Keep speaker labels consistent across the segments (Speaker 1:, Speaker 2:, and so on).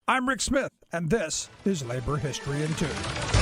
Speaker 1: I'm Rick Smith, and this is Labor History in 2.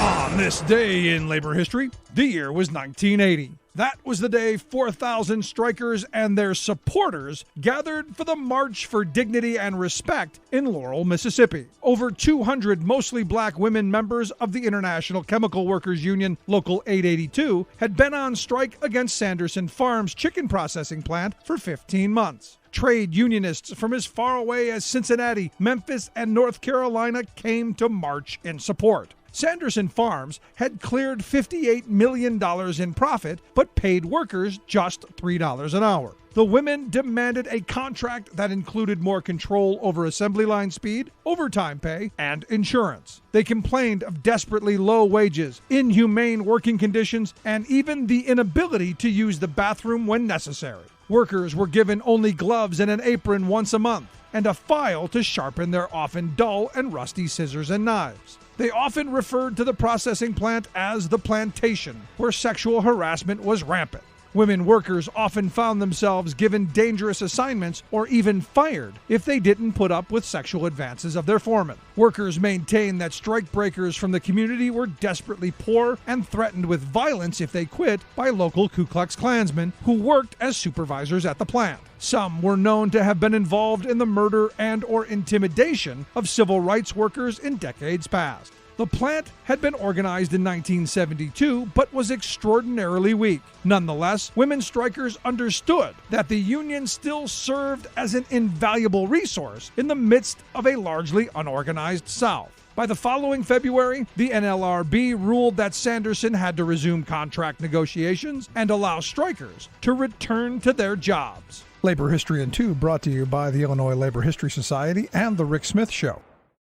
Speaker 1: On this day in labor history, the year was 1980. That was the day 4,000 strikers and their supporters gathered for the March for Dignity and Respect in Laurel, Mississippi. Over 200 mostly black women members of the International Chemical Workers Union Local 882 had been on strike against Sanderson Farms chicken processing plant for 15 months. Trade unionists from as far away as Cincinnati, Memphis, and North Carolina came to march in support. Sanderson Farms had cleared $58 million in profit, but paid workers just $3 an hour. The women demanded a contract that included more control over assembly line speed, overtime pay, and insurance. They complained of desperately low wages, inhumane working conditions, and even the inability to use the bathroom when necessary. Workers were given only gloves and an apron once a month, and a file to sharpen their often dull and rusty scissors and knives. They often referred to the processing plant as the plantation, where sexual harassment was rampant. Women workers often found themselves given dangerous assignments or even fired if they didn't put up with sexual advances of their foreman. Workers maintained that strikebreakers from the community were desperately poor and threatened with violence if they quit by local Ku Klux Klansmen who worked as supervisors at the plant. Some were known to have been involved in the murder and or intimidation of civil rights workers in decades past. The plant had been organized in 1972, but was extraordinarily weak. Nonetheless, women strikers understood that the union still served as an invaluable resource in the midst of a largely unorganized South. By the following February, the NLRB ruled that Sanderson had to resume contract negotiations and allow strikers to return to their jobs. Labor History in 2 brought to you by the Illinois Labor History Society and The Rick Smith Show.